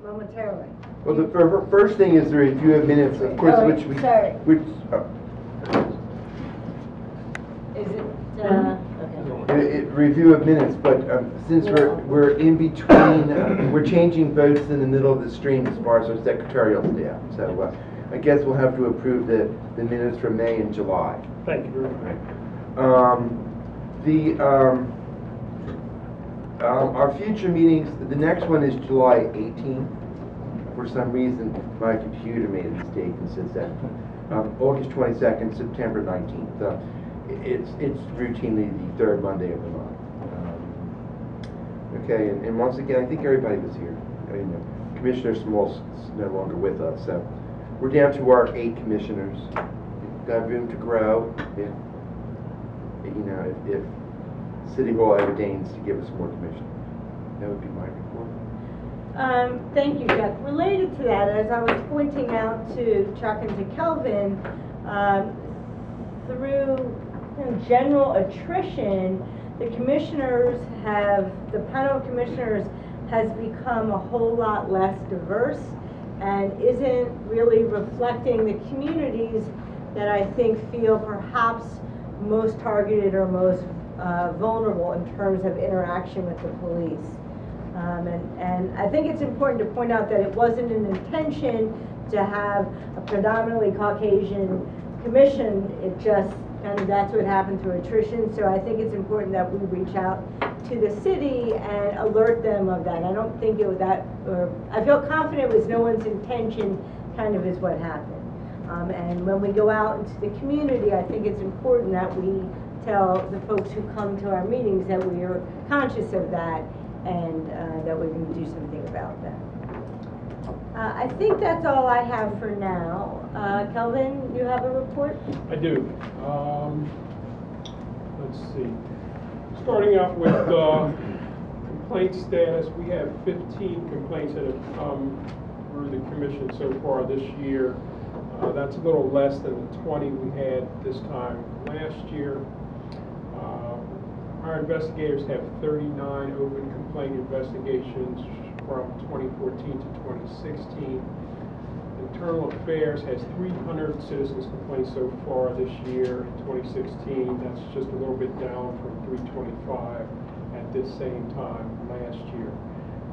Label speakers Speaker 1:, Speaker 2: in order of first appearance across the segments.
Speaker 1: momentarily.
Speaker 2: Well, the first thing is the review of minutes, of course,
Speaker 1: Oh,
Speaker 2: which we...
Speaker 1: sorry.
Speaker 2: Which,
Speaker 1: Is it,
Speaker 2: okay. Review of minutes, but since we're in between, we're changing votes in the middle of the stream as far as our secretarial staff. So I guess we'll have to approve the minutes from May and July.
Speaker 3: Thank you very much.
Speaker 2: Our future meetings, the next one is July 18th. For some reason, my computer made a mistake and says that. August 22nd, September 19th. It's routinely the third Monday of the month. Okay, and once again, I think everybody was here. Commissioner Small's no longer with us, so we're down to our 8 commissioners. We've got room to grow. If City Hall ever deigns to give us more commissioners. That would be my report.
Speaker 1: thank you, Jeff. Related to that, as I was pointing out to Chuck and to Kelvin, through general attrition, the panel of commissioners has become a whole lot less diverse and isn't really reflecting the communities that I think feel perhaps most targeted or most vulnerable in terms of interaction with the police. And I think it's important to point out that it wasn't an intention to have a predominantly Caucasian commission. It just kind of, that's what happened through attrition. So I think it's important that we reach out to the city and alert them of that. I don't think it was that, or I feel confident it was no one's intention, kind of is what happened. And when we go out into the community, I think it's important that we tell the folks who come to our meetings that we are conscious of that and that we're going to do something about that. I think that's all I have for now. Kelvin, you have a report?
Speaker 3: I do. Let's see. Starting out with complaint status, we have 15 complaints that have come through the commission so far this year. That's a little less than the 20 we had this time last year. Our investigators have 39 open complaint investigations from 2014 to 2016. Internal Affairs has 300 citizens complaints so far this year in 2016. That's just a little bit down from 325 at this same time last year.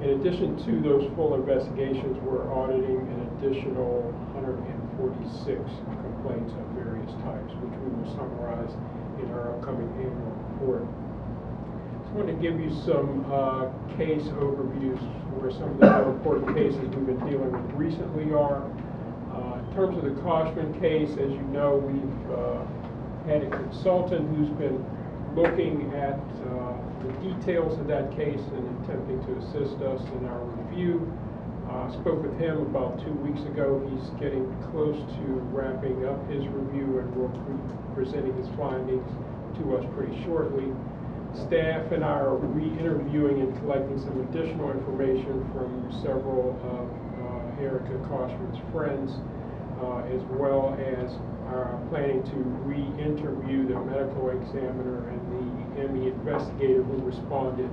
Speaker 3: In addition to those full investigations, we're auditing an additional 146 complaints of various types, which we will summarize in our upcoming annual report. I want to give you some case overviews where some of the more important cases we've been dealing with recently are. In terms of the Koshman case, as you know, we've had a consultant who's been looking at the details of that case and attempting to assist us in our review. Spoke with him about 2 weeks ago. He's getting close to wrapping up his review and will be presenting his findings to us pretty shortly. Staff and I are re-interviewing and collecting some additional information from several of Erica Koshman's friends, as well as planning to re-interview the medical examiner and the ME investigator who responded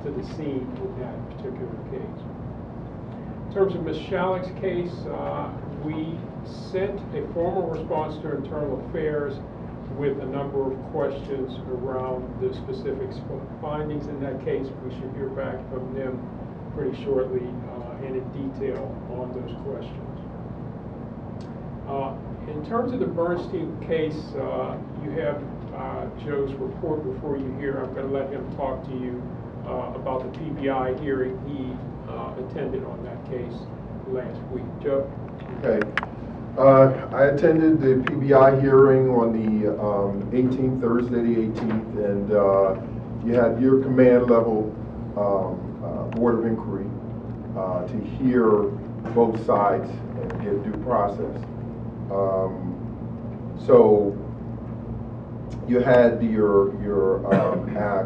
Speaker 3: to the scene in that particular case. In terms of Ms. Shallick's case, we sent a formal response to Internal Affairs with a number of questions around the specific findings in that case. We should hear back from them pretty shortly and in detail on those questions. In terms of the Bernstein case, you have Joe's report before you here. I'm going to let him talk to you about the PBI hearing he attended on that case last week. Joe?
Speaker 4: Okay. I attended the PBI hearing on the 18th, Thursday the 18th, and you had your command level Board of Inquiry to hear both sides and give due process. So you had your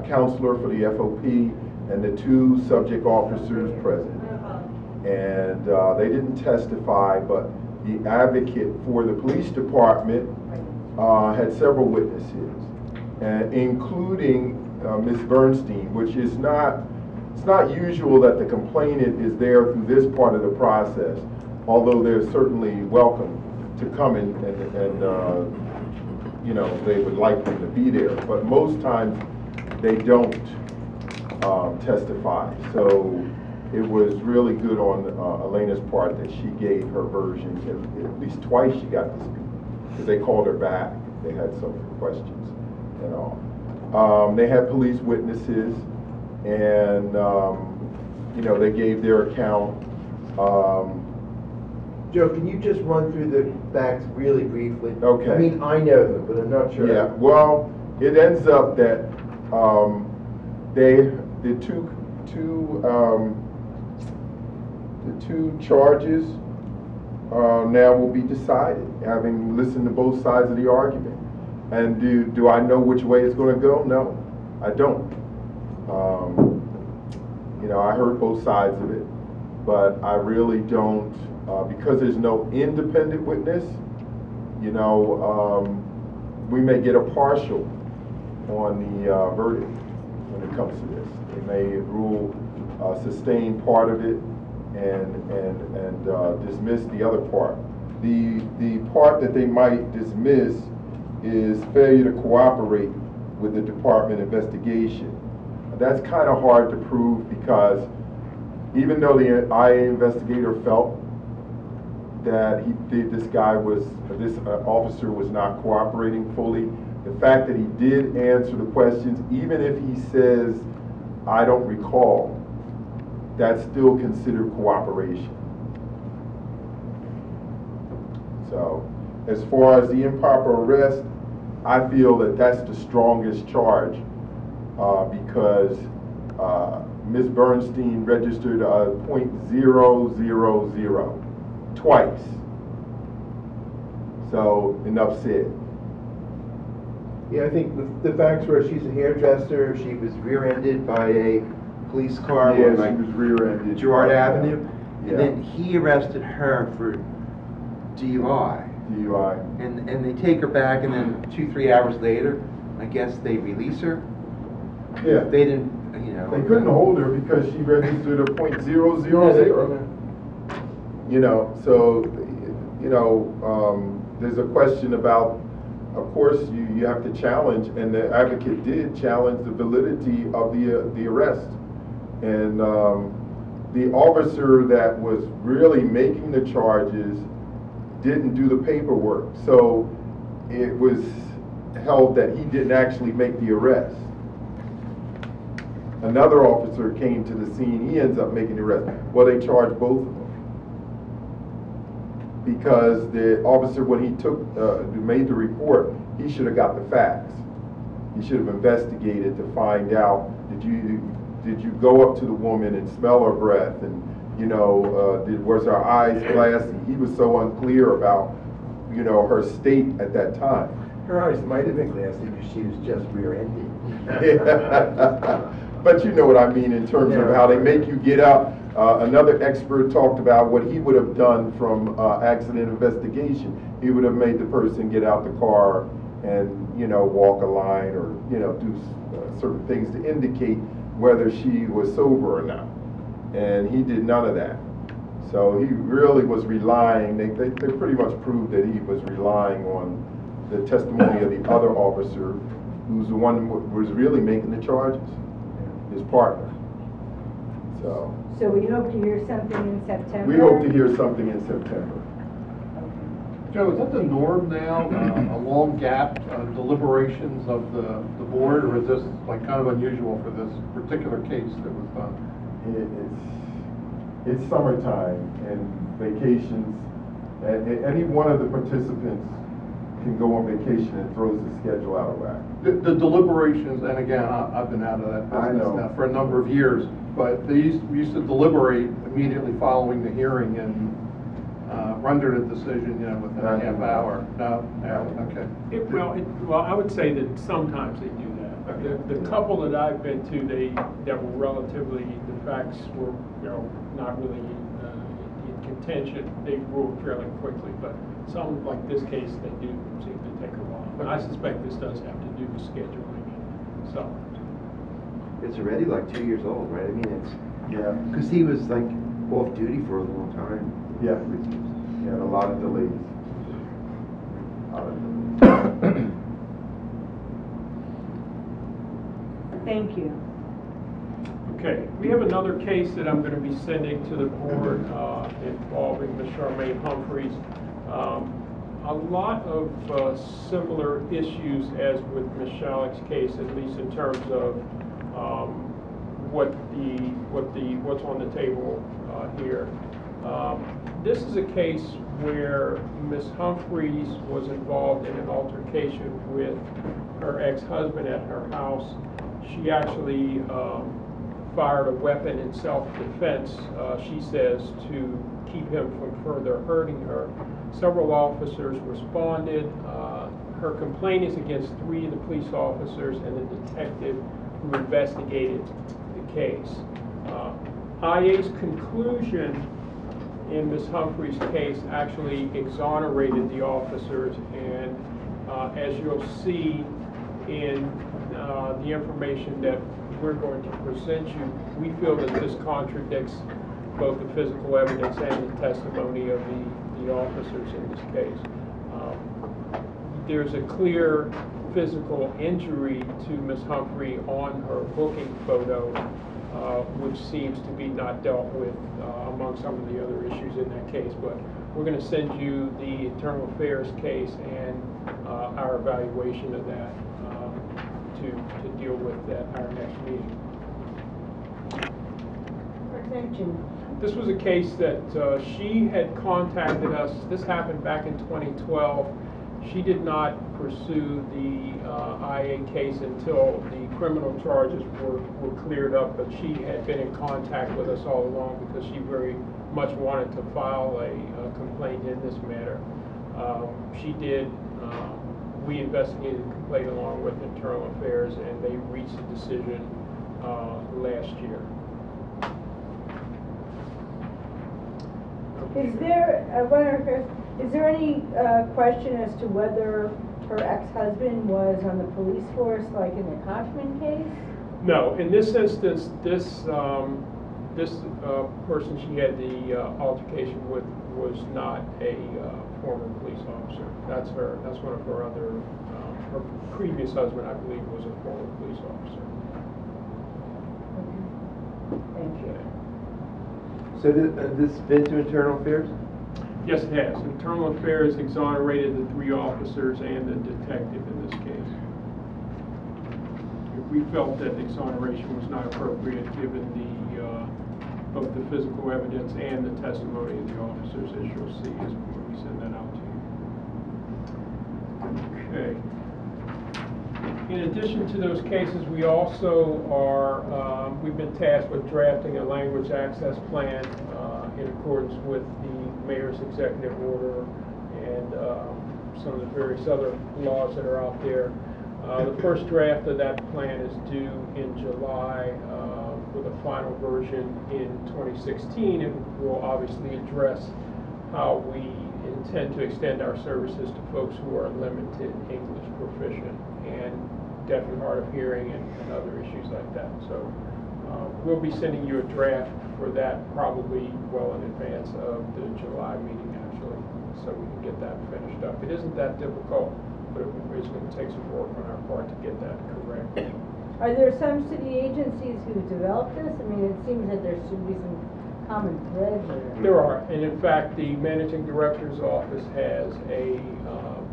Speaker 4: counselor for the FOP and the 2 subject officers present, and they didn't testify, but the advocate for the police department had several witnesses, including Ms. Bernstein, which is not it's not usual that the complainant is there through this part of the process, although they're certainly welcome to come in and you know, they would like them to be there. But most times they don't testify. So it was really good on Elena's part that she gave her version. At least twice she got to speak because they called her back. They had some questions and all. They had police witnesses, and you know, they gave their account.
Speaker 2: Joe, can you just run through the facts really briefly?
Speaker 4: Okay.
Speaker 2: I mean, I know them, but I'm not sure.
Speaker 4: Yeah, well, it ends up that the two charges now will be decided, having listened to both sides of the argument. And do I know which way it's going to go? No, I don't. You know, I heard both sides of it, but I really don't, because there's no independent witness, you know, we may get a partial on the verdict when it comes to this. They may rule sustain part of it and dismiss the other part. The part that they might dismiss is failure to cooperate with the department investigation. That's kind of hard to prove because even though the IA investigator felt that this officer was not cooperating fully, the fact that he did answer the questions, even if he says, I don't recall, that's still considered cooperation. So, as far as the improper arrest, I feel that that's the strongest charge because Ms. Bernstein registered .000 twice. So, enough said.
Speaker 2: Yeah, I think the facts were she's a hairdresser, she was rear-ended by a police car
Speaker 4: Yeah,
Speaker 2: on
Speaker 4: she
Speaker 2: like
Speaker 4: was rear-ended.
Speaker 2: Girard Avenue,
Speaker 4: Yeah.
Speaker 2: and then he arrested her for DUI.
Speaker 4: DUI.
Speaker 2: And they take her back, and then 2-3 hours later, I guess they release her.
Speaker 4: Yeah.
Speaker 2: They didn't, you know.
Speaker 4: They couldn't hold her because she registered a .000. You know, so, you know, there's a question about, of course, you have to challenge, and the advocate did challenge the validity of the arrest. And the officer that was really making the charges didn't do the paperwork. So it was held that he didn't actually make the arrest. Another officer came to the scene, he ends up making the arrest. Well, they charged both of them. Because the officer, when he made the report, he should have got the facts. He should have investigated to find out, did you go up to the woman and smell her breath, and you know, was her eyes glassy? He was so unclear about, you know, her state at that time.
Speaker 2: Her eyes might have been glassy because she was just rear-ended.
Speaker 4: But you know what I mean in terms of how they make you get up. Another expert talked about what he would have done from accident investigation. He would have made the person get out the car and, you know, walk a line or, you know, do certain things to indicate whether she was sober or not. And he did none of that. So he really was relying, they pretty much proved that he was relying on the testimony of the other officer, who's the one who was really making the charges, his partner. So
Speaker 1: we hope to hear something in September?
Speaker 4: we hope to hear something in September.
Speaker 5: Joe, is that the norm now, a long gap, deliberations of the board, or is this like kind of unusual for this particular case that was done?
Speaker 4: It's summertime and vacations, and any one of the participants can go on vacation and throws the schedule out of whack.
Speaker 5: The deliberations, and again, I've been out of that
Speaker 4: I
Speaker 5: business
Speaker 4: know.
Speaker 5: now for a number of years, but we used to deliberate immediately following the hearing and render the decision, you know, within a half hour. No, okay.
Speaker 3: Well, I would say that sometimes they do that. The couple that I've been to, that were relatively, the facts were, you know, not really in contention. They ruled fairly quickly, but some, like this case, they do seem to take a while. And I suspect this does have to do with scheduling and so on.
Speaker 2: it's already like 2 years old, right? I mean, it's,
Speaker 4: Yeah,
Speaker 2: because he was like off duty for a long time.
Speaker 4: yeah, yeah, a lot of delays. A lot of delays.
Speaker 1: Thank you.
Speaker 3: Okay, we have another case that I'm going to be sending to the board involving Ms. Charmaine Humphreys. A lot of similar issues as with Ms. Shalleck's case, at least in terms of what's on the table here. This is a case where Ms. Humphreys was involved in an altercation with her ex-husband at her house. She actually fired a weapon in self-defense, she says, to keep him from further hurting her. Several officers responded. Her complaint is against 3 of the police officers and the detective who investigated the case. IA's conclusion in Ms. Humphrey's case actually exonerated the officers, and as you'll see in the information that we're going to present you, we feel that this contradicts both the physical evidence and the testimony of the officers in this case. There's a clear physical injury to Ms. Humphrey on her booking photo, which seems to be not dealt with among some of the other issues in that case. But we're going to send you the Internal Affairs case and our evaluation of that to deal with at our next meeting. This was a case that she had contacted us. This happened back in 2012. She did not pursue the IA case until the criminal charges were cleared up, but she had been in contact with us all along because she very much wanted to file a complaint in this matter. She did. We investigated the complaint along with Internal Affairs, and they reached a decision last year.
Speaker 1: Is there any question as to whether her ex-husband was on the police force, like in the Kochman case?
Speaker 3: No, in this instance, this person she had the altercation with was not a former police officer. That's one of her other. Her previous husband, I believe, was a former police officer.
Speaker 1: Thank you.
Speaker 2: So this been to Internal Affairs?
Speaker 3: Yes, it has. Internal Affairs exonerated the 3 officers and the detective in this case. We felt that exoneration was not appropriate given both the physical evidence and the testimony of the officers, as you'll see as we send that out to you. Okay. In addition to those cases, we also are, we've been tasked with drafting a language access plan in accordance with the mayor's executive order and some of the various other laws that are out there. The first draft of that plan is due in July with a final version in 2016. It will obviously address how we intend to extend our services to folks who are limited English proficient and deaf and hard of hearing and other issues like that. So we'll be sending you a draft for that probably well in advance of the July meeting, actually, so we can get that finished up. It isn't that difficult, but it's going to take some work on our part to get that correct.
Speaker 1: Are there some city agencies who developed this? I mean, it seems that there should be some common thread there.
Speaker 3: There are, and in fact, the managing director's office has a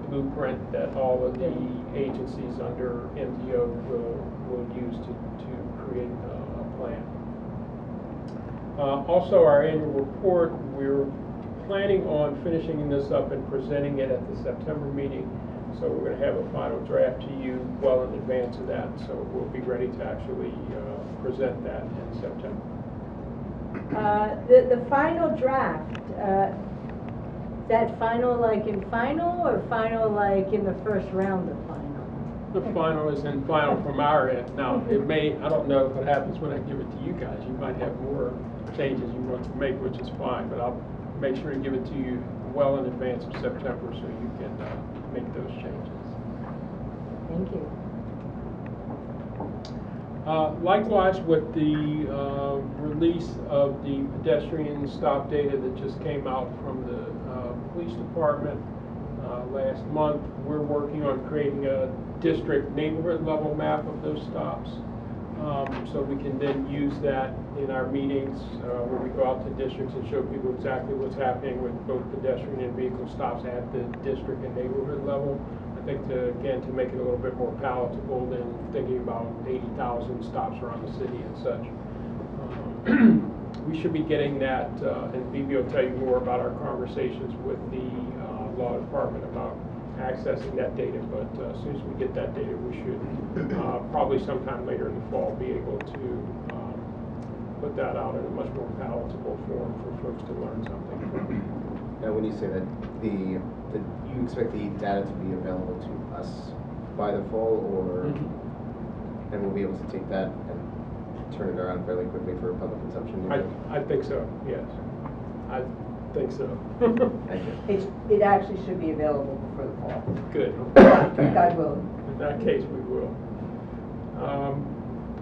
Speaker 3: blueprint that all of the agencies under MDO will use to create a plan. Also, our annual report, we're planning on finishing this up and presenting it at the September meeting. So we're going to have a final draft to you well in advance of that. So we'll be ready to actually present that in September.
Speaker 1: The final draft, that final like in final or final like in the first round of final?
Speaker 3: The final is in final from our end. Now, it may, I don't know what happens when I give it to you guys. You might have more changes you want to make, which is fine, but I'll make sure to give it to you well in advance of September so you can make those changes.
Speaker 1: Thank you.
Speaker 3: Likewise, with the release of the pedestrian stop data that just came out from the police department last month, we're working on creating a district neighborhood level map of those stops. So we can then use that in our meetings where we go out to districts and show people exactly what's happening with both pedestrian and vehicle stops at the district and neighborhood level. I think again, to make it a little bit more palatable than thinking about 80,000 stops around the city and such. We should be getting that, and Phoebe will tell you more about our conversations with the law department about accessing that data, but as soon as we get that data, we should probably sometime later in the fall be able to put that out in a much more palatable form for folks to learn something from.
Speaker 6: Now, when you say that you expect the data to be available to us by the fall, or and we'll be able to take that and turn it around fairly quickly for public consumption?
Speaker 3: I think so. Yes, I think so.
Speaker 6: Thank you.
Speaker 7: It actually should be available before the fall.
Speaker 3: Good.
Speaker 7: God willing.
Speaker 3: In that case, we will.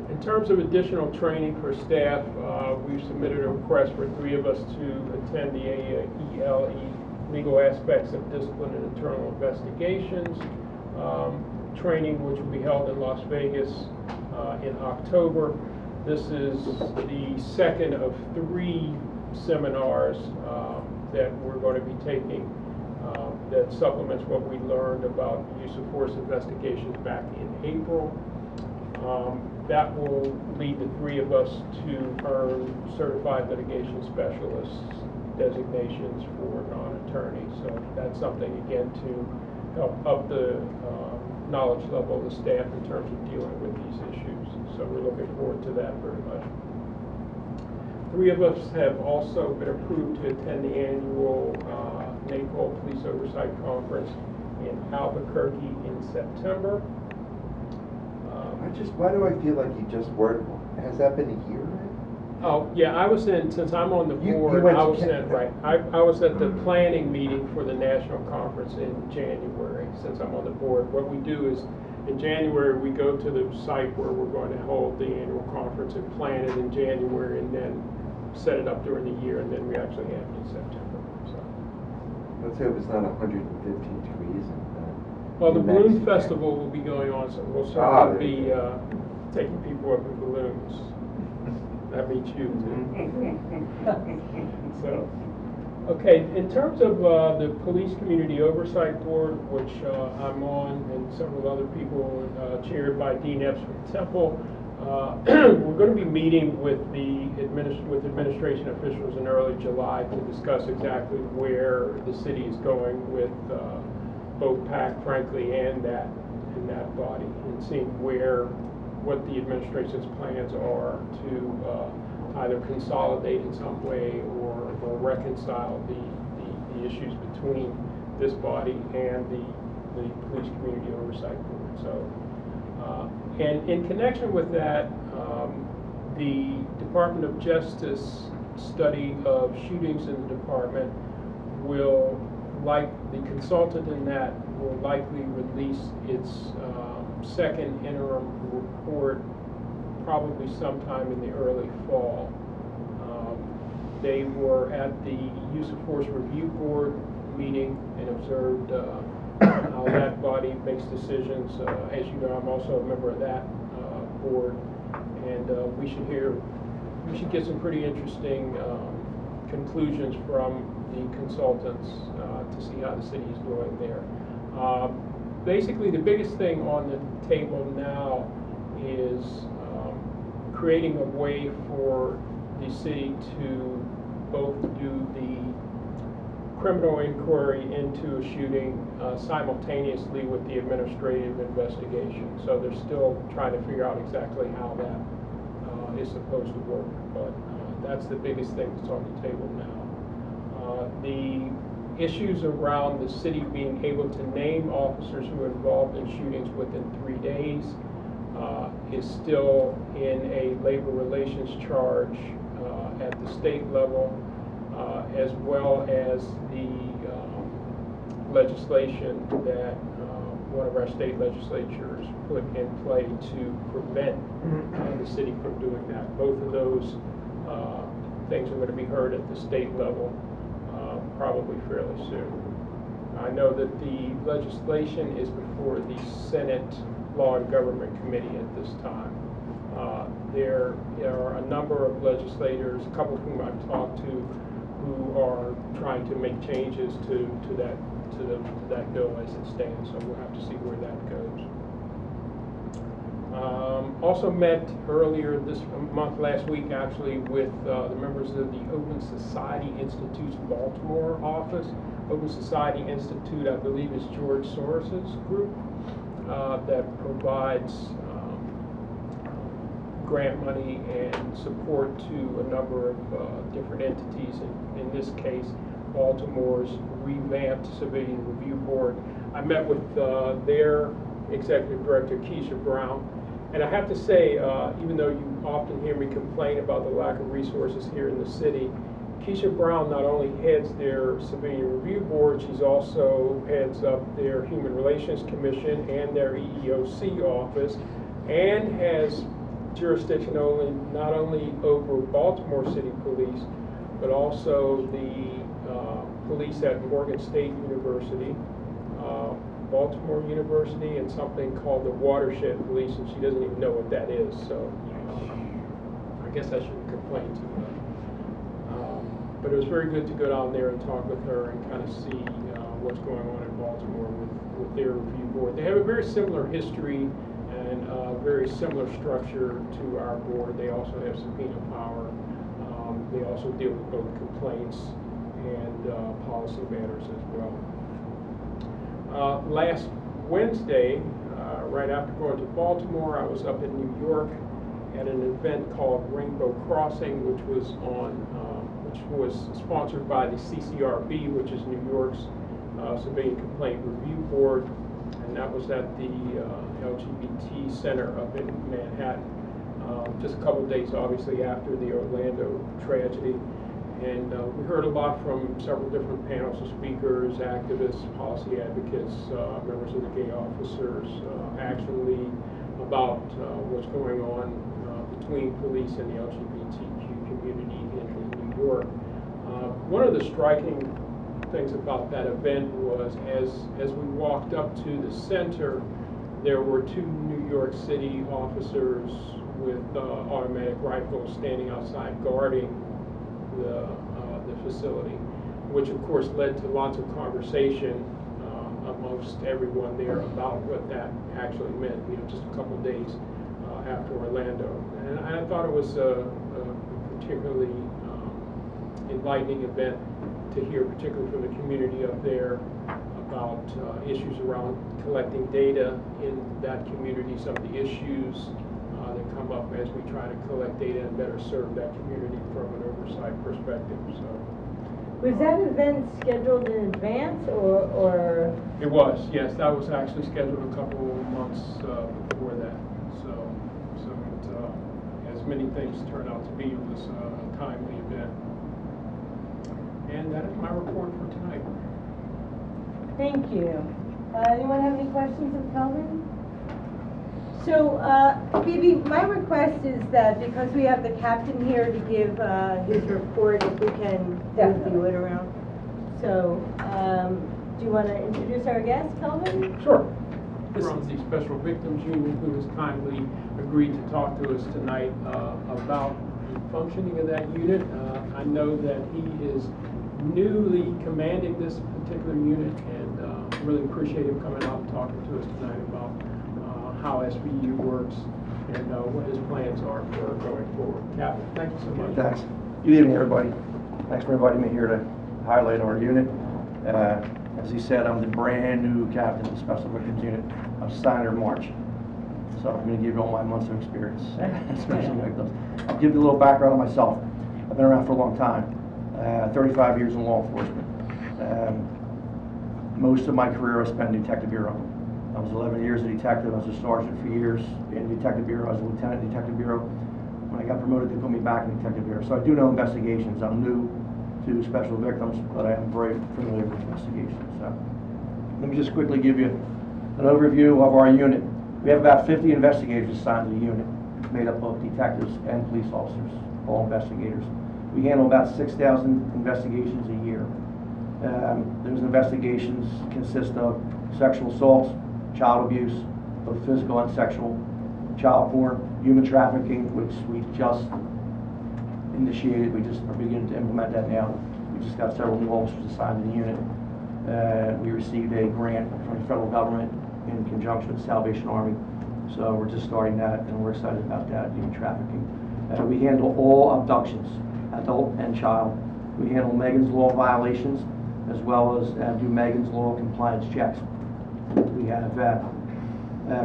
Speaker 3: In terms of additional training for staff, we've submitted a request for 3 of us to attend the AELE Legal Aspects of Discipline and Internal Investigations training, which will be held in Las Vegas in October. This is the second of 3 seminars that we're going to be taking that supplements what we learned about use of force investigations back in April. That will lead the 3 of us to earn certified litigation specialists designations for non-attorneys. So that's something, again, to help up the knowledge level of the staff in terms of dealing with these issues. So we're looking forward to that very much. 3 of us have also been approved to attend the annual NACOL Police Oversight Conference in Albuquerque in September.
Speaker 2: Why do I feel like you just weren't? Has that been a year?
Speaker 3: Oh, yeah, I was in, since I'm on the board,
Speaker 2: went
Speaker 3: I
Speaker 2: to
Speaker 3: was in, right. I was at the planning meeting for the national conference in January, since I'm on the board. What we do is, in January, we go to the site where we're going to hold the annual conference and plan it in January, and then set it up during the year, and then we actually have it in September, so.
Speaker 2: Let's hope it's not 115 degrees.
Speaker 3: Well, the
Speaker 2: New
Speaker 3: balloon
Speaker 2: Mexico.
Speaker 3: festival will be going on, so we'll certainly be taking people up in balloons. That means you too. So, okay, in terms of the Police Community Oversight Board, which I'm on, and several other people, chaired by Dean Epps from Temple, we're going to be meeting with the administration officials in early July to discuss exactly where the city is going with both PAC, frankly, and that body, and seeing what the administration's plans are to either consolidate in some way or reconcile the issues between this body and the Police Community Oversight Board. So, and in connection with that, the Department of Justice study of shootings in the department will, like the consultant in that, will likely release its second interim report probably sometime in the early fall. They were at the Use of Force Review Board meeting and observed how that body makes decisions. As you know, I'm also a member of that board, and we should get some pretty interesting conclusions from the consultants to see how the city is doing there. Basically, the biggest thing on the table now is creating a way for the city to both do the criminal inquiry into a shooting simultaneously with the administrative investigation. So they're still trying to figure out exactly how that is supposed to work, but that's the biggest thing that's on the table now. The issues around the city being able to name officers who are involved in shootings within 3 days is still in a labor relations charge at the state level, as well as the legislation that one of our state legislatures put in play to prevent the city from doing that. Both of those things are going to be heard at the state level probably fairly soon. I know that the legislation is before the Senate Law and Government Committee at this time. There are a number of legislators, a couple of whom I've talked to, who are trying to make changes to that bill as it stands. So we'll have to see where that goes. Also met earlier this month, last week actually, with the members of the Open Society Institute's Baltimore office. Open Society Institute, I believe, is George Soros's group that provides grant money and support to a number of different entities. In this case, Baltimore's revamped Civilian Review Board. I met with their executive director, Keisha Brown, and I have to say, even though you often hear me complain about the lack of resources here in the city, Keisha Brown not only heads their Civilian Review Board, she's also heads up their Human Relations Commission and their EEOC office, and has jurisdiction not only over Baltimore City Police, but also the police at Morgan State University, Baltimore University, and something called the Watershed Police, and she doesn't even know what that is, so I guess I shouldn't complain too much. But it was very good to go down there and talk with her and kind of see what's going on in Baltimore with their review board. They have a very similar history and very similar structure to our board. They also have subpoena power. They also deal with both complaints and policy matters as well. Last Wednesday, right after going to Baltimore, I was up in New York at an event called Rainbow Crossing, which was sponsored by the CCRB, which is New York's Civilian Complaint Review Board, and that was at the LGBT Center up in Manhattan. Just a couple of days, obviously, after the Orlando tragedy. And we heard a lot from several different panels of speakers, activists, policy advocates, members of the gay officers, actually about what's going on between police and the LGBTQ community in New York. One of the striking things about that event was as we walked up to the center, there were two New York City officers with automatic rifles standing outside guarding the facility, which of course led to lots of conversation amongst everyone there about what that actually meant, just a couple of days after Orlando. And I thought it was a particularly enlightening event to hear, particularly from the community up there, about issues around collecting data in that community, some of the issues that come up as we try to collect data and better serve that community from an oversight perspective. So,
Speaker 1: was that event scheduled in advance, or? It
Speaker 3: was, yes. That was actually scheduled a couple of months before that. So it, as many things turned out to be, it was a timely event. And that is my report for tonight.
Speaker 1: Thank you. Anyone have any questions of Kelvin? So, Phoebe, my request is that because we have the captain here to give his report, if we can review it around. So, do you want to introduce our guest, Kelvin?
Speaker 3: Sure. This is the Special Victims Union, who has kindly agreed to talk to us tonight about the functioning of that unit. I know that he is newly commanding this particular unit, and really appreciate him coming out and talking to us tonight about how SVU works and what his plans are for going forward. Captain, thank you so much.
Speaker 8: Thanks. Good evening, everybody. Thanks for inviting me here to highlight our unit. As he said, I'm the brand new captain of the Special Victims Unit. I was signed in March, so I'm going to give you all my months of experience, Special Victims. I'll give you a little background on myself. I've been around for a long time, 35 years in law enforcement. Most of my career I spent in Detective Bureau. I was 11 years a detective. I was a sergeant for years in Detective Bureau. I was a lieutenant in Detective Bureau. When I got promoted, they put me back in Detective Bureau. So I do know investigations. I'm new to Special Victims, but I am very familiar with investigations. So let me just quickly give you An overview of our unit. We have about 50 investigators assigned to the unit, made up of detectives and police officers, all investigators. We handle about 6,000 investigations a year. Those investigations consist of sexual assaults, child abuse, both physical and sexual, child porn, human trafficking, which we just initiated. We just are beginning to implement that now. We just got several new officers assigned to the unit. We received a grant from the federal government in conjunction with the Salvation Army. So we're just starting that, and we're excited about that, human trafficking. We handle all abductions, adult and child. We handle Megan's Law violations, as well as do Megan's Law compliance checks. We have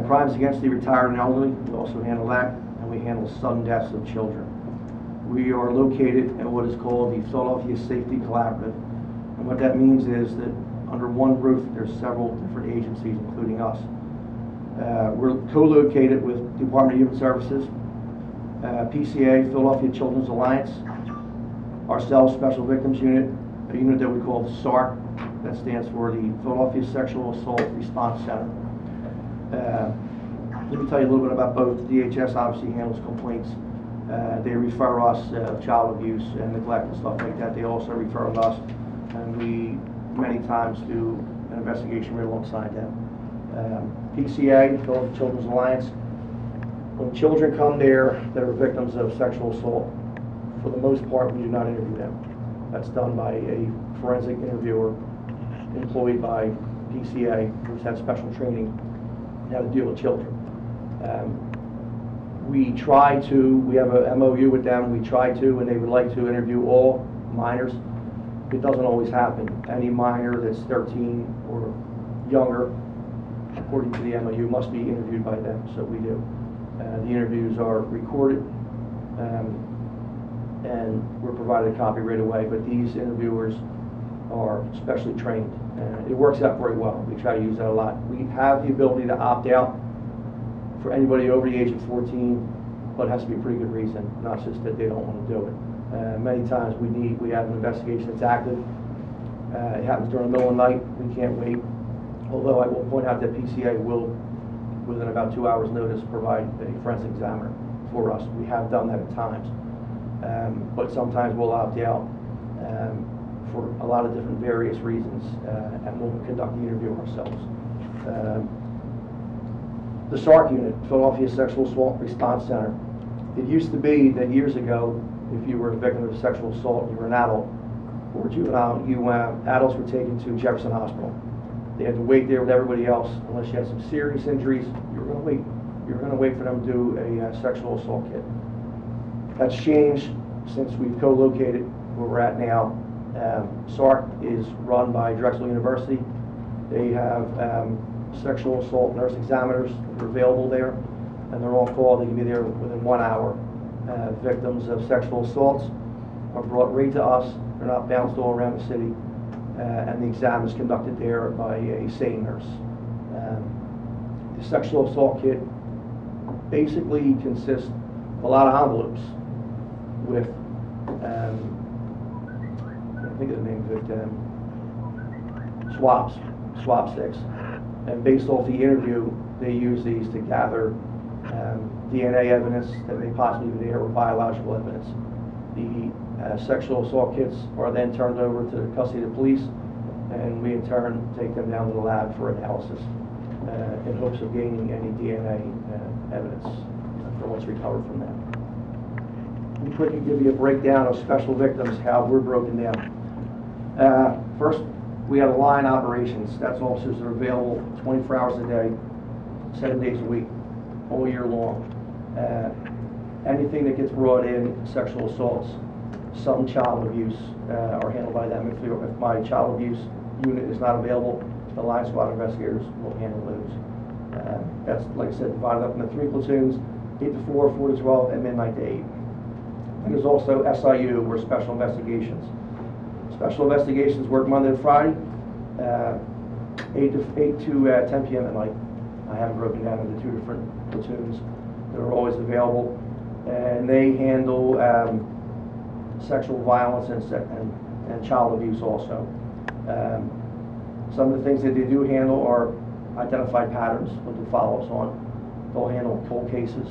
Speaker 8: crimes against the retired and elderly. We also handle that, and we handle sudden deaths of children. We are located in what is called the Philadelphia Safety Collaborative. And what that means is that under one roof, there's several different agencies, including us. We're co-located with Department of Human Services, PCA, Philadelphia Children's Alliance, ourselves, Special Victims Unit, a unit that we call SARC, that stands for the Philadelphia Sexual Assault Response Center. Let me tell you a little bit about both. DHS obviously handles complaints. They refer us child abuse and neglect and stuff like that. They also refer us, and we many times do an investigation right alongside them. PCA, Philadelphia Children's Alliance, when children come there that are victims of sexual assault, for the most part, we do not interview them. That's done by a forensic interviewer employed by PCA, who's had special training on how to deal with children. We have a MOU with them, we try to, and they would like to interview all minors. It doesn't always happen. Any minor that's 13 or younger, according to the MOU, must be interviewed by them, so we do. The interviews are recorded, and we're provided a copy right away, but these interviewers are specially trained, and it works out very well. We try to use that a lot. We have the ability to opt out for anybody over the age of 14, but it has to be a pretty good reason, not just that they don't want to do it. Many times we have an investigation that's active. It happens during the middle of the night. We can't wait. Although I will point out that PCA will, within about 2 hours' notice, provide a forensic examiner for us. We have done that at times. But sometimes we'll opt out for a lot of different various reasons, and we'll conduct the interview ourselves. The SARC unit, Philadelphia Sexual Assault Response Center. It used to be that years ago, if you were a victim of sexual assault, you were an adult or juvenile, adults were taken to Jefferson Hospital. They had to wait there with everybody else. Unless you had some serious injuries, you were going to wait. You were going to wait for them to do a sexual assault kit. That's changed since we've co-located where we're at now. SARC is run by Drexel University. They have sexual assault nurse examiners that are available there, and they're all called. They can be there within 1 hour. Victims of sexual assaults are brought right to us. They're not bounced all around the city, and the exam is conducted there by a SANE nurse. The sexual assault kit basically consists of a lot of envelopes with, I can't think of the name of it, swab sticks. And based off the interview, they use these to gather DNA evidence that may possibly be there or biological evidence. The sexual assault kits are then turned over to the custody of the police, and we in turn take them down to the lab for analysis in hopes of gaining any DNA evidence for what's recovered from that. Let me quickly give you a breakdown of special victims, how we're broken down. First, we have a line operations. That's officers that are available 24 hours a day, 7 days a week, all year long. Anything that gets brought in, sexual assaults, some child abuse, are handled by them. If my child abuse unit is not available, the line squad investigators will handle those. That's, like I said, divided up into 3 platoons, 8 to 4, 4 to 12, and midnight to 8. And there's also SIU, or Special Investigations. Special Investigations work Monday to Friday, 8 to 10 p.m. at night. I have it broken down into 2 different platoons that are always available, and they handle sexual violence and child abuse also. Some of the things that they do handle are identify patterns, what the follow-ups on. They'll handle cold cases.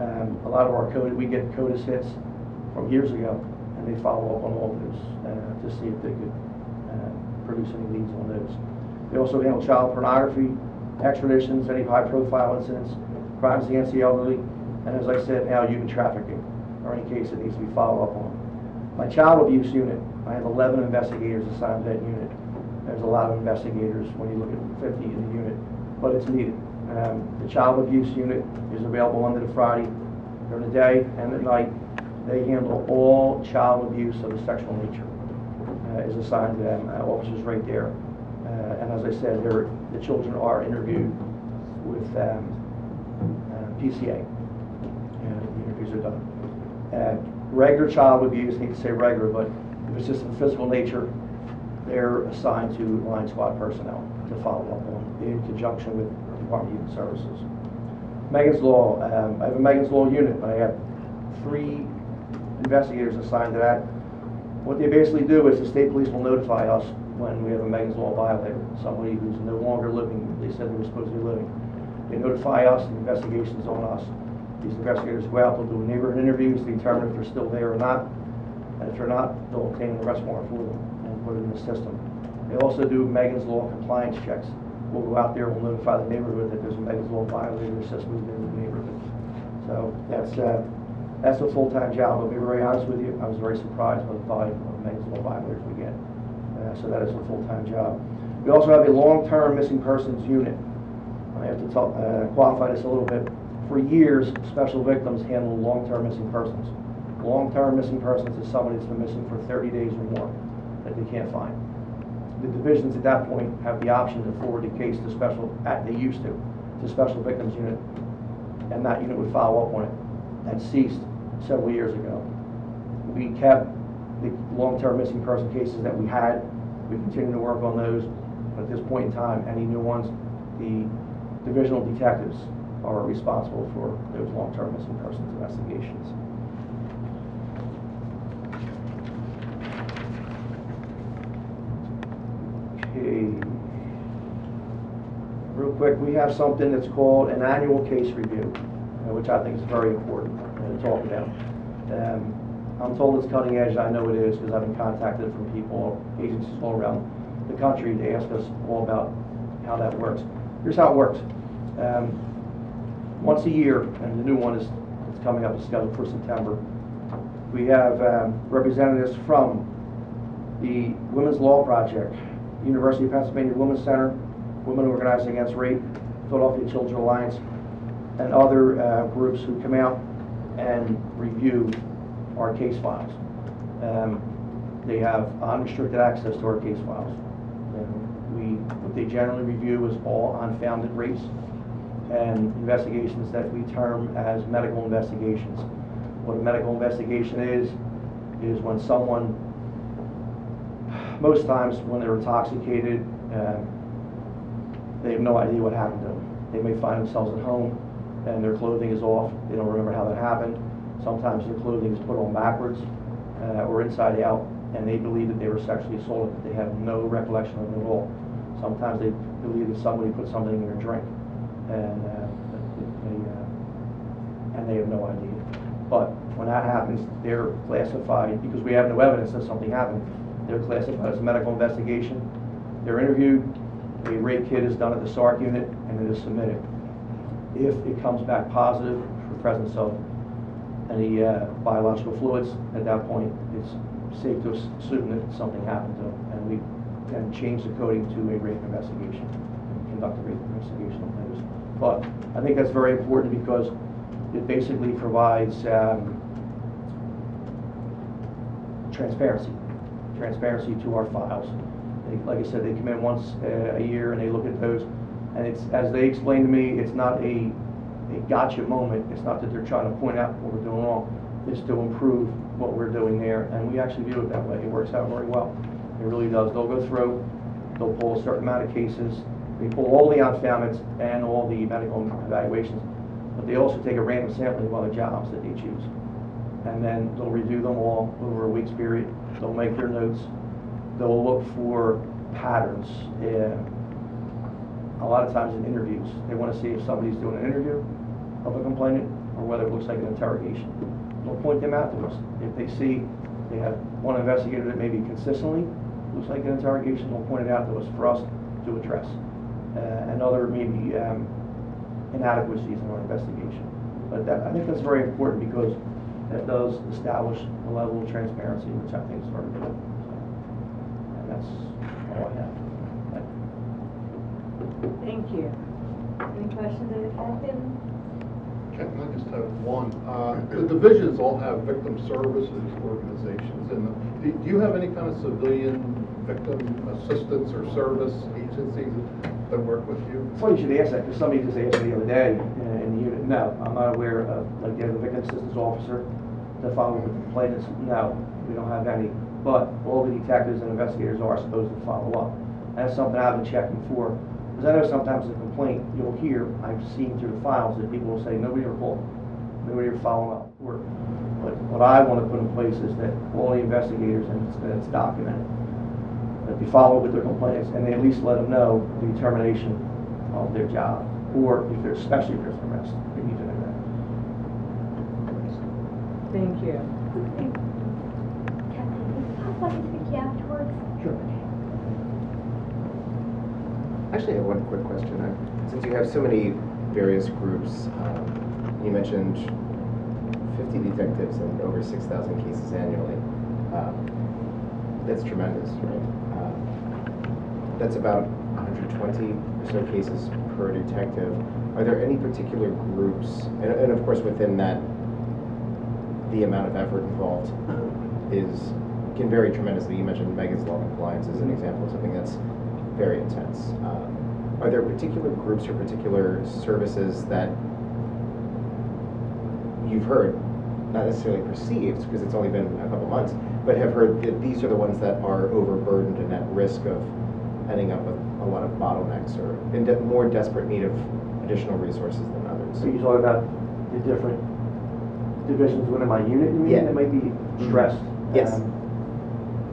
Speaker 8: A lot of our code, we get CODIS hits from years ago, and they follow up on all those to see if they could produce any leads on those. They also handle child pornography, extraditions, any high-profile incidents, crimes against the elderly, and as I said, now human trafficking, or any case that needs to be followed up on. My child abuse unit, I have 11 investigators assigned to that unit. There's a lot of investigators when you look at 50 in the unit, but it's needed. The child abuse unit is available Monday to Friday during the day and at night. They handle all child abuse of a sexual nature. Is assigned to them, officers right there. And as I said, the children are interviewed with PCA. The interviews are done. Regular child abuse, I hate to say regular, but if it's just of a physical nature, they're assigned to line squad personnel to follow up on in conjunction with Department of Human Services. Megan's Law, I have a Megan's Law unit. I have 3 investigators assigned to that. What they basically do is the state police will notify us when we have a Megan's Law violator, somebody who's no longer living, they said they were supposed to be living. They notify us, the investigation's on us. These investigators go out, they'll do neighborhood interviews to determine if they're still there or not. And if they're not, they'll obtain an arrest warrant for them and put it in the system. They also do Megan's Law compliance checks. We'll go out there, we'll notify the neighborhood that there's a Megan's Law violator that's just moved into the neighborhood. So that's a full-time job. I'll be very honest with you. I was very surprised by the volume of Megan's Law violators we get. So that is a full-time job. We also have a long-term missing persons unit. I have to qualify this a little bit. For years, special victims handle long-term missing persons. Long-term missing persons is somebody that's been missing for 30 days or more that they can't find. The divisions at that point have the option to forward the case to they used to Special Victims Unit, and that unit would follow up on it. That ceased several years ago. We kept the long-term missing person cases that we had. We continue to work on those. But at this point in time, any new ones, the divisional detectives are responsible for those long-term missing persons investigations. Okay. Real quick, we have something that's called an annual case review, which I think is very important to talk about. I'm told it's cutting edge. I know it is because I've been contacted from people, agencies all around the country to ask us all about how that works. Here's how it works. Once a year, and the new one is coming up, it's scheduled for September, we have representatives from the Women's Law Project, University of Pennsylvania Women's Center, Women Organizing Against Rape, Philadelphia Children's Alliance, and other groups who come out and review our case files. They have unrestricted access to our case files. What they generally review is all unfounded rapes and investigations that we term as medical investigations. What a medical investigation is when someone, most times when they're intoxicated, they have no idea what happened to them. They may find themselves at home and their clothing is off. They don't remember how that happened. Sometimes their clothing is put on backwards or inside out, and they believe that they were sexually assaulted. They have no recollection of it at all. Sometimes they believe that somebody put something in their drink, and they have no idea. But when that happens, they're classified, because we have no evidence that something happened, they're classified as a medical investigation. They're interviewed, a rape kit is done at the SARC unit, and it is submitted. If it comes back positive for presence of any biological fluids, at that point it's safe to assume that something happened to them, and we can change the coding to a rape investigation and conduct a rape investigation on those. But I think that's very important because it basically provides transparency to our files. Like I said, they come in once a year and they look at those, and it's, as they explained to me, it's not a gotcha moment. It's not that they're trying to point out what we're doing wrong. It's to improve what we're doing there, and we actually view it that way. It works out very well. It really does. They'll go through, they'll pull a certain amount of cases, they pull all the unfoundeds and all the medical evaluations, but they also take a random sampling of other jobs that they choose. And then they'll review them all over a week's period. They'll make their notes. They'll look for patterns. A a lot of times in interviews, they want to see if somebody's doing an interview of a complainant or whether it looks like an interrogation. They'll point them out to us. If they see they have one investigator that maybe consistently looks like an interrogation, they'll point it out to us for us to address. And other maybe inadequacies in our investigation. But I think that's very important because that does establish a level of transparency, which I think is very good. And that's all I have.
Speaker 1: Thank you. Any questions of the captain?
Speaker 5: Captain, I just have one. The divisions all have victim services organizations, and do you have any kind of civilian victim assistance or service agencies that work with you?
Speaker 8: It's funny you should ask that, because somebody just asked me the other day in the unit. No, I'm not aware of, like, they have a victim assistance officer to follow with the complainants. No, we don't have any. But all the detectives and investigators are supposed to follow up. And that's something I've been checking for. Because I know sometimes the complaint you'll hear, I've seen through the files that people will say, nobody ever called, nobody ever followed up. But what I want to put in place is that all the investigators, and it's documented, that they follow up with their complaints and they at least let them know the determination of their job. Or if there's, especially if there's an arrest, they need to know that.
Speaker 1: Thank you.
Speaker 9: Captain, is it possible I can speak to you afterwards?
Speaker 8: Sure.
Speaker 6: Actually, I have one quick question. Since you have so many various groups, you mentioned 50 detectives and over 6,000 cases annually. That's tremendous, right? That's about 120 or so cases per detective. Are there any particular groups, and of course within that, the amount of effort involved can vary tremendously. You mentioned Megan's Law Compliance as an example of something that's very intense. Are there particular groups or particular services that you've heard, not necessarily perceived, because it's only been a couple months, but have heard that these are the ones that are overburdened and at risk of ending up with a lot of bottlenecks or in more desperate need of additional resources than others?
Speaker 8: So you talk about the different divisions within my unit, you mean,
Speaker 6: Yeah.
Speaker 8: that might be stressed?
Speaker 6: Yes.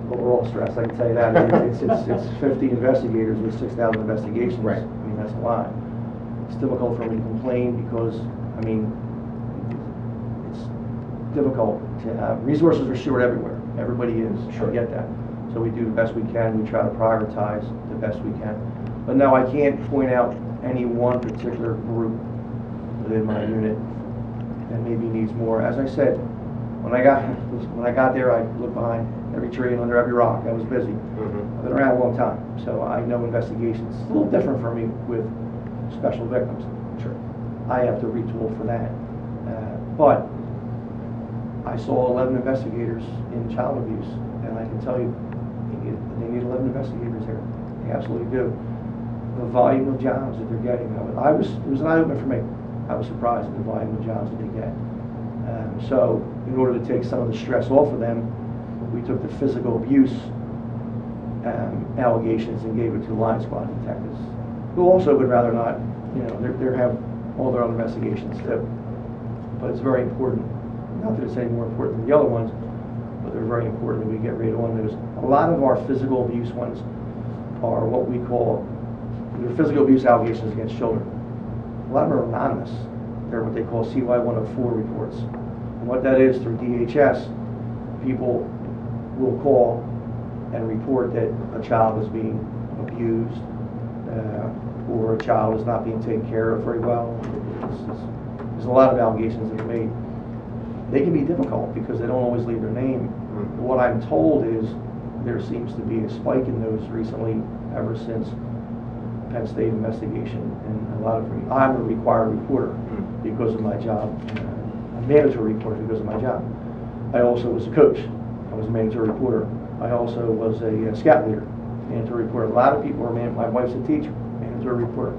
Speaker 8: But we're all stressed, I can tell you that. It's 50 investigators with 6,000 investigations.
Speaker 6: Right.
Speaker 8: I mean, that's a lot. It's difficult for me to complain because, I mean, it's difficult to have, resources are short everywhere. Everybody is,
Speaker 6: Sure.
Speaker 8: I get that. So we do the best we can, we try to prioritize the best we can. But no, I can't point out any one particular group within my unit that maybe needs more. As I said, when I got there, I looked behind every tree and under every rock. I was busy. I've been around a long time, so I know investigations. It's a little different for me with special victims.
Speaker 6: Sure.
Speaker 8: I have to retool for that. But I saw 11 investigators in child abuse, and I can tell you, they need 11 investigators here. They absolutely do. The volume of jobs that they're getting, it was an eye-opener for me. I was surprised at the volume of jobs that they get. So in order to take some of the stress off of them, we took the physical abuse allegations and gave it to line squad detectives, who also would rather not, they have all their own investigations too. But it's very important, not that it's any more important than the other ones, but they're very important that we get rid of one of those. A lot of our physical abuse ones are what we call, they're physical abuse allegations against children. A lot of them are anonymous. They're what they call CY-104 reports. And what that is, through DHS, people will call and report that a child is being abused or a child is not being taken care of very well. There's a lot of allegations that are made. They can be difficult because they don't always leave their name. What I'm told is there seems to be a spike in those recently ever since Penn State investigation, and a lot of I'm a required reporter because of my job, a mandatory reporter because of my job. I also was a coach. I was a mandatory reporter. I also was a scout leader, mandatory reporter. A lot of people are my wife's a teacher, mandatory reporter.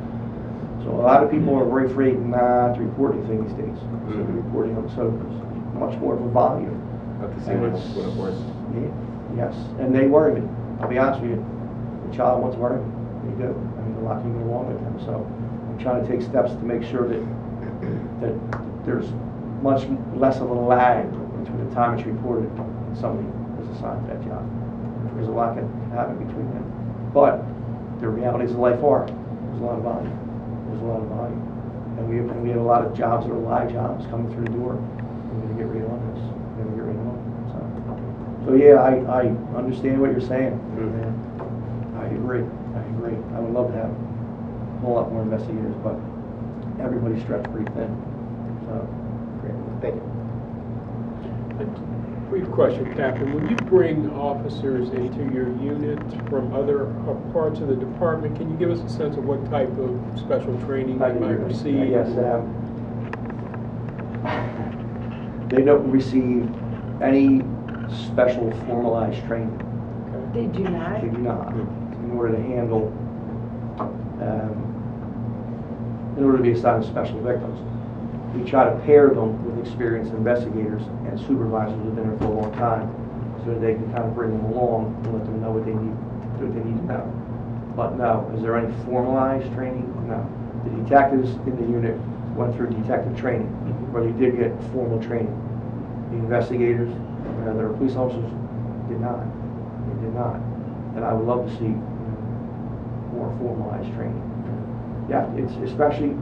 Speaker 8: So a lot of people are very afraid not to report anything these days. So they're reporting on so much more of a volume. Yes, and they worry me. I'll be honest with you. The child wants to worry me. They do. I mean, a lot can go wrong with them. So I'm trying to take steps to make sure that there's much less of a lag between the time it's reported and somebody is assigned to that job. Because a lot can happen between them. But the realities of life are there's a lot of volume. There's a lot of volume. And we have a lot of jobs that are live jobs coming through the door. We're gonna get right on this. We're gonna get right on it. So yeah, I understand what you're saying. And I agree. I would love to have a whole lot more investigators, but everybody's stretched pretty thin. So,
Speaker 6: Great, thank you.
Speaker 3: Brief question, Captain. When you bring officers into your unit from other parts of the department, can you give us a sense of what type of special training they might receive?
Speaker 8: Yes, they don't receive any special formalized training.
Speaker 7: They do not?
Speaker 8: They do not. In order to handle, in order to be assigned to special victims, we try to pair them with experienced investigators and supervisors who've been there for a long time, so that they can kind of bring them along and let them know what they need to know. But no, is there any formalized training? No. The detectives in the unit went through detective training, where they did get formal training. The investigators, that are police officers, did not. They did not. And I would love to see more formalized training. Yeah, it's especially,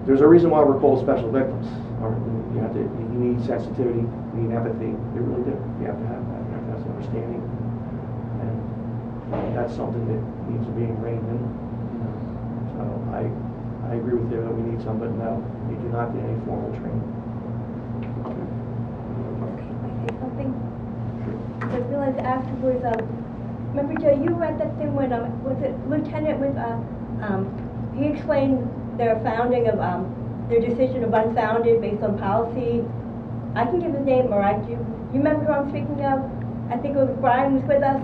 Speaker 8: there's a reason why we're called special victims. You need sensitivity, you need empathy. You really do. You have to have that. You have to have some understanding, and that's something that needs to be ingrained in. So I agree with you that we need some, but no, you do not get any formal training.
Speaker 9: Say something? I realized afterwards, remember Joe, you were at that thing when, was it Lieutenant with, he explained their founding of, their decision of unfounded based on policy. I can give his name, or you remember who I'm speaking of? I think it was Brian was with us.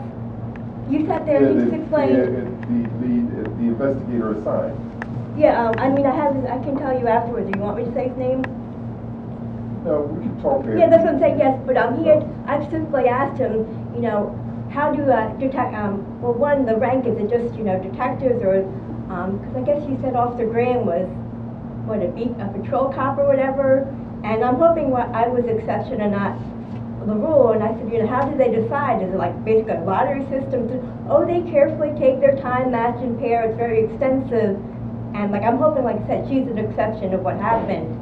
Speaker 9: You sat there and you just explained.
Speaker 4: The investigator assigned.
Speaker 9: Yeah, I mean, I can tell you afterwards. Do you want me to say his name?
Speaker 4: No, we can talk there.
Speaker 9: Yeah, that's what I'm saying, yes, but I specifically asked him, how do detect, well, one, the rank, is it just, detectives, or, because I guess you said Officer Graham was, a patrol cop or whatever, and I'm hoping I was exception and not the rule, and I said, how do they decide? Is it like basically a lottery system? Oh, they carefully take their time, match and pair, it's very extensive, and I'm hoping, like I said, she's an exception of what happened.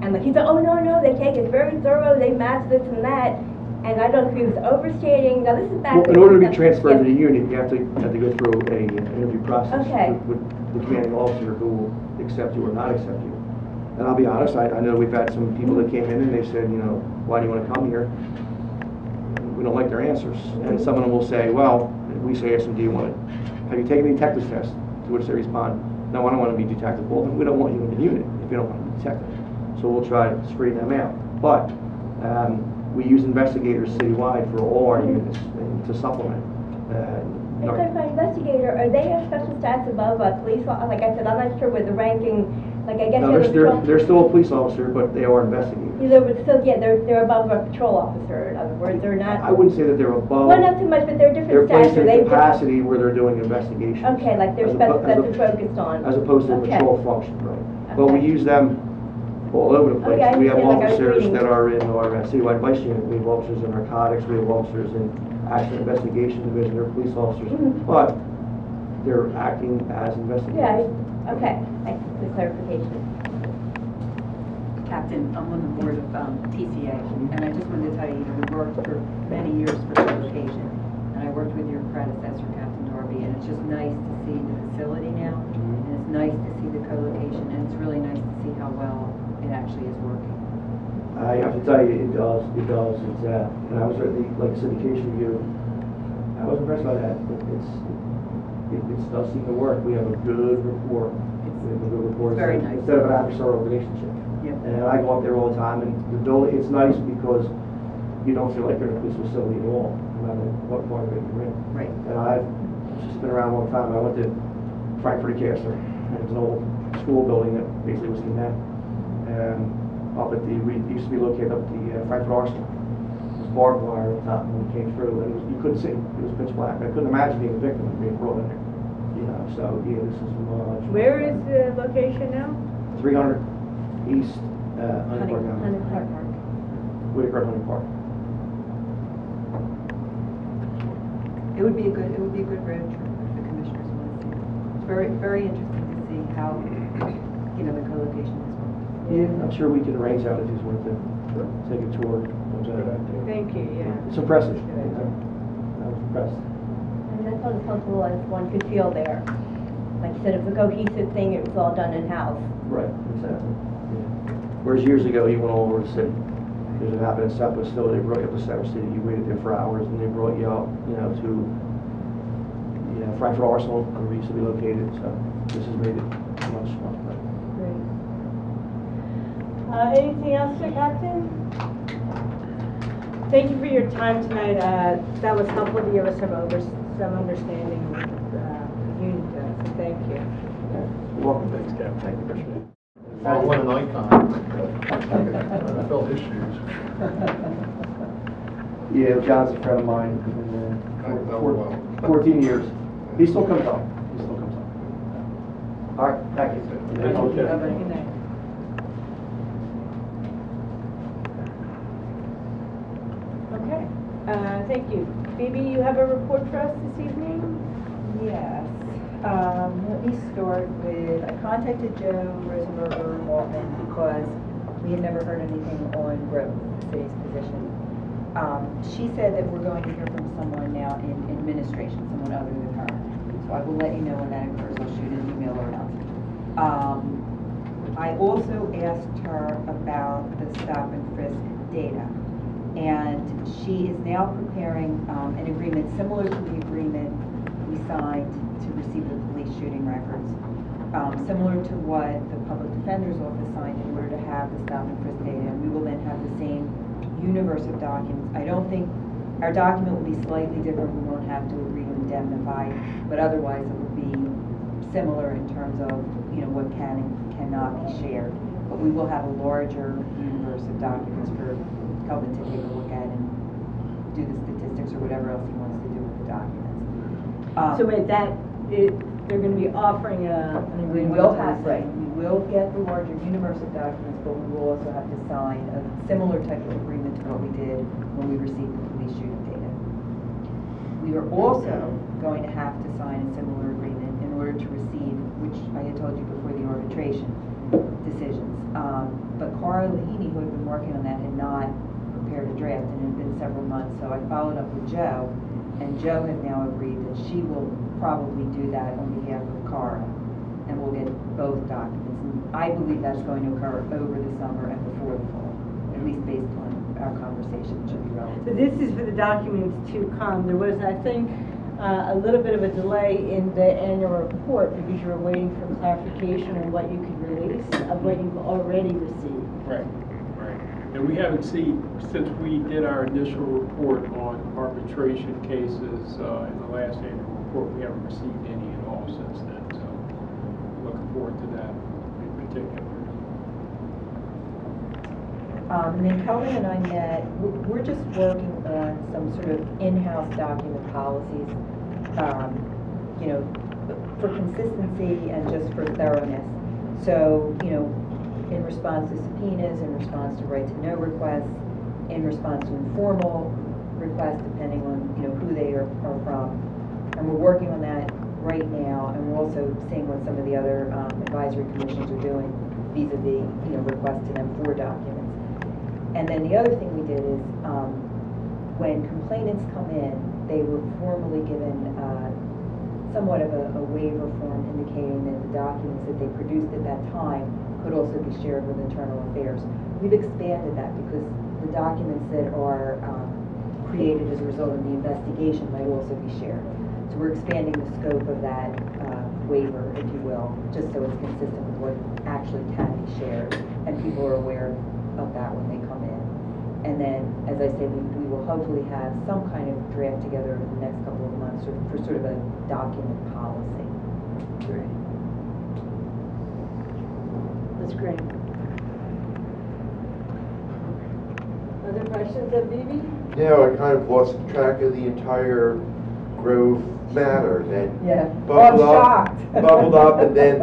Speaker 9: And he said, oh, no, they take it very thorough, they match this and that. And I don't know if he was overstating. Now, this is back...
Speaker 8: Well, in order to be transferred to the unit, you have to go through an interview process with the commanding officer who will accept you or not accept you. And I'll be honest, I know we've had some people that came in and they said, why do you want to come here? We don't like their answers. And some of them will say, well, we say, ask them, have you taken the detective's test? To which they respond, no, I don't want to be detective. Well, then we don't want you in the unit if you don't want to be detective. So we'll try to screen them out. But we use investigators citywide for all our units to supplement.
Speaker 9: And clarify, investigator, are they a special status above a police officer? Like I said, I'm not sure what the ranking, I guess...
Speaker 8: No, they're still a police officer, but they are investigators.
Speaker 9: They're above a patrol officer, in other words, they're not...
Speaker 8: I wouldn't say that they're above...
Speaker 9: Well, not too much, but they're different
Speaker 8: They're
Speaker 9: status.
Speaker 8: placed in capacity where they're doing investigations.
Speaker 9: Okay, like they're focused on.
Speaker 8: As opposed to a patrol function, right. But we use them all over the place.
Speaker 9: Okay,
Speaker 8: we have officers
Speaker 9: reading.
Speaker 8: that are in our citywide vice unit. We have officers in narcotics. We have officers in accident investigation division. They're police officers, but they're acting as investigators.
Speaker 9: Yeah, okay. Thanks for the clarification.
Speaker 7: Captain, I'm on the board of TCA, and I just wanted to tell you, we worked for many years for co-location, and I worked with your predecessor, Captain Darby, and it's just nice to see the facility now, and it's nice to see the co-location, and it's really nice to see how well it actually is working.
Speaker 8: I have to tell you, it does. It's and I was at the syndication review. I was impressed by that. It does seem to work. We have a good rapport.
Speaker 7: Very nice.
Speaker 8: Instead of an adversarial relationship.
Speaker 7: Yep.
Speaker 8: And I go up there all the time, and the building, it's nice because you don't feel like you're in a police facility at all, no matter what part of it you're in.
Speaker 7: Right.
Speaker 8: And I've just been around a long time. I went to Frankfurt Castle, and it was an old school building that basically was condemned. And up at it used to be located up at the Frankfurt Arsenal. There was barbed wire on top when we came through, and you couldn't see. It was pitch black. I couldn't imagine being a victim and being brought in there. So yeah, this is much.
Speaker 1: Where is the location now?
Speaker 8: 300 East Hunting Park Avenue. Whitaker Hunting Park.
Speaker 7: It would be a good road trip if the commissioners want to see it. very, very interesting to see how, you know, the co-location is working.
Speaker 8: Yeah, I'm sure we can arrange that if he's worth it. Take a tour.
Speaker 1: Thank you, yeah.
Speaker 8: It's impressive. I was impressed.
Speaker 9: And that's not as comfortable as one could feel there. Like you said, it was a cohesive thing, it was all done in-house.
Speaker 8: Right, exactly. Yeah. Whereas years ago, you went all over the city. Because it happened in Southwest Philly, they brought you up to Center City, you waited there for hours, and they brought you up, you know, to, you know, Frankfurt Arsenal, where we used to be located, so this has made it much, much better.
Speaker 1: Great. Anything else, Sir Captain? Thank you for your time tonight. That was helpful to give us some understanding of the unit, so thank you.
Speaker 8: You're welcome.
Speaker 3: Thanks, Captain.
Speaker 8: Thank you, appreciate it.
Speaker 5: Oh, what an icon. I felt his shoes.
Speaker 8: Yeah, John's a friend of mine,
Speaker 5: I know well.
Speaker 8: 14 years. He still comes up. He still comes up. All right, thank you.
Speaker 3: Thank you.
Speaker 1: Good night. Okay, thank you. Phoebe, you have a report for us this evening?
Speaker 10: Yes. Let me start with, I contacted Joe Rosenberger Waltman because we had never heard anything on growth, the city's position. She said that we're going to hear from someone now in administration, someone other than her. So I will let you know when that occurs. I'll shoot an email around. I also asked her about the stop and frisk data. And she is now preparing an agreement similar to the agreement we signed to receive the police shooting records, similar to what the public defender's office signed in order to have the stop and frisk data. And we will then have the same universe of documents. I don't think our document will be slightly different. We won't have to agree to indemnify, but otherwise it will be similar in terms of, you know, what can and cannot be shared. But we will have a larger universe of documents for Kelvin to take a look at and do the statistics or whatever else he wants to do with the documents.
Speaker 1: So wait, they're going to be offering an
Speaker 10: We
Speaker 1: agreement?
Speaker 10: will have, right, we will get the larger universe of documents, but we will also have to sign a similar type of agreement to what we did when we received the police shooting data. We are also going to have to sign a similar agreement in order to receive, which I had told you before, the arbitration decisions. But Cara Lahini, who had been working on that, had not prepared a draft, and it had been several months. So I followed up with Joe, and Joe has now agreed that she will probably do that on behalf of Cara, and we'll get both documents. And I believe that's going to occur over the summer and before the fall, at least based on our conversation. It should be relevant.
Speaker 1: So this is for the documents to come. There was, I think, a little bit of a delay in the annual report because you were waiting for clarification on what you could release of what you've already received.
Speaker 3: Right, right. And we haven't seen, since we did our initial report on arbitration cases in the last annual report, we haven't received any at all since then. So looking forward to that in particular.
Speaker 10: And then Kelvin and I met, we're just working on some sort of in-house document policies, you know, for consistency and just for thoroughness. So, you know, in response to subpoenas, in response to right-to-know requests, in response to informal requests, depending on, you know, who they are from. And we're working on that right now, and we're also seeing what some of the other advisory commissions are doing vis-a-vis, you know, requests to them for documents. And then the other thing we did is, when complainants come in, they were formally given somewhat of a waiver form indicating that the documents that they produced at that time could also be shared with internal affairs. We've expanded that because the documents that are created as a result of the investigation might also be shared. So we're expanding the scope of that waiver, if you will, just so it's consistent with what actually can be shared, and people are aware of that when they come in. And then, as I said, we will hopefully have some kind of draft together over the next couple of months for sort of a document policy.
Speaker 1: Great. That's great. Other questions of Bibi?
Speaker 2: Yeah, I kind of lost track of the entire Grove matter, and
Speaker 10: Yeah.
Speaker 2: bubbled
Speaker 10: I'm
Speaker 2: up,
Speaker 10: shocked.
Speaker 2: bubbled up, and then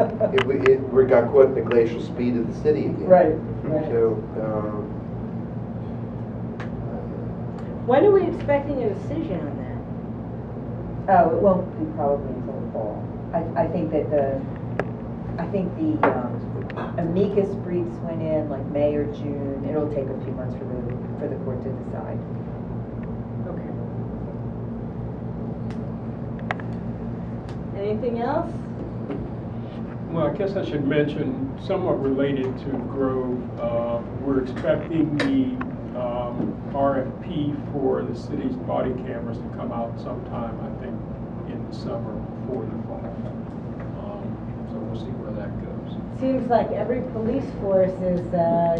Speaker 2: we got caught in the glacial speed of the city again.
Speaker 10: Right.
Speaker 2: So,
Speaker 1: When are we expecting a decision on that?
Speaker 10: Oh, it won't be probably until the fall. I think that the amicus briefs went in like May or June. It'll take a few months for the court to decide.
Speaker 1: Okay. Anything else?
Speaker 3: Well, I guess I should mention, somewhat related to Grove, we're expecting the RFP for the city's body cameras to come out sometime, I think, in the summer before the fall. So we'll see where that goes.
Speaker 1: Seems like every police force has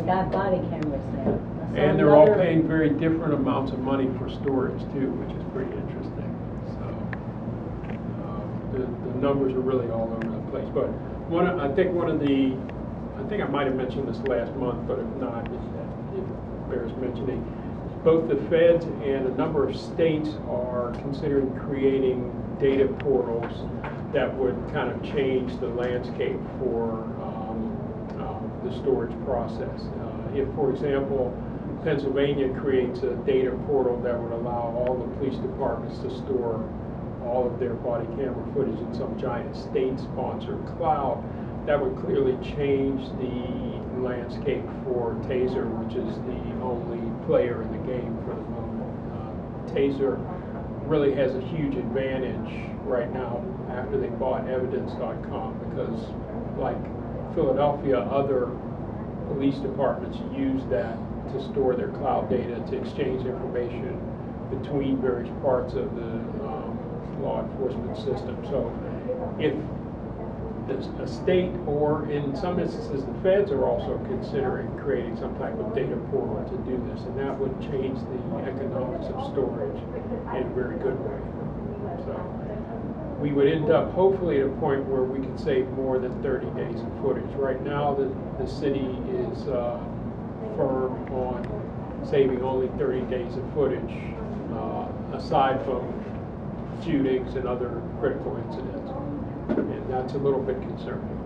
Speaker 1: got body cameras now.
Speaker 3: And they're all paying very different amounts of money for storage too, which is pretty interesting. So the numbers are really all over the place. But I think I might have mentioned this last month, but if not, it bears mentioning. Both the feds and a number of states are considering creating data portals that would kind of change the landscape for the storage process. If, for example, Pennsylvania creates a data portal that would allow all the police departments to store all of their body camera footage in some giant state-sponsored cloud, that would clearly change the landscape for Taser, which is the only player in the game for the moment. Taser really has a huge advantage right now after they bought evidence.com, because like Philadelphia, other police departments use that to store their cloud data to exchange information between various parts of the law enforcement system. So if a state, or in some instances the feds, are also considering creating some type of data portal to do this, and that would change the economics of storage in a very good way. So we would end up hopefully at a point where we could save more than 30 days of footage. Right now the city is firm on saving only 30 days of footage, aside from shootings and other critical incidents. And that's a little bit concerning.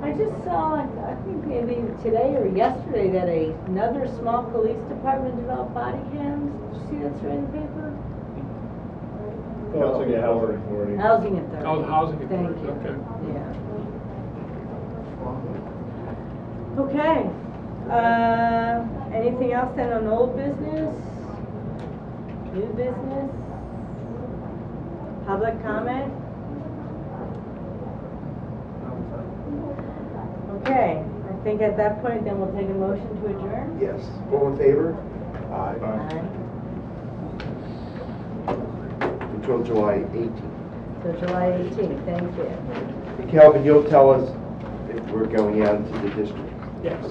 Speaker 1: I just saw, I think maybe today or yesterday, that another small police department developed body cams. Did you see that straight in the paper?
Speaker 5: Housing authority.
Speaker 1: Housing authority.
Speaker 3: Oh, the housing
Speaker 1: Thank
Speaker 3: authority,
Speaker 1: you.
Speaker 3: okay.
Speaker 1: Yeah. Okay. Anything else then on old business? New business? Public comment? Okay, I think at that point then we'll take a motion to adjourn.
Speaker 2: Yes. All in favor? Aye.
Speaker 1: Aye.
Speaker 2: Until July 18th.
Speaker 1: So July 18th, thank you.
Speaker 2: And Calvin, you'll tell us if we're going out into the district.
Speaker 3: Yes.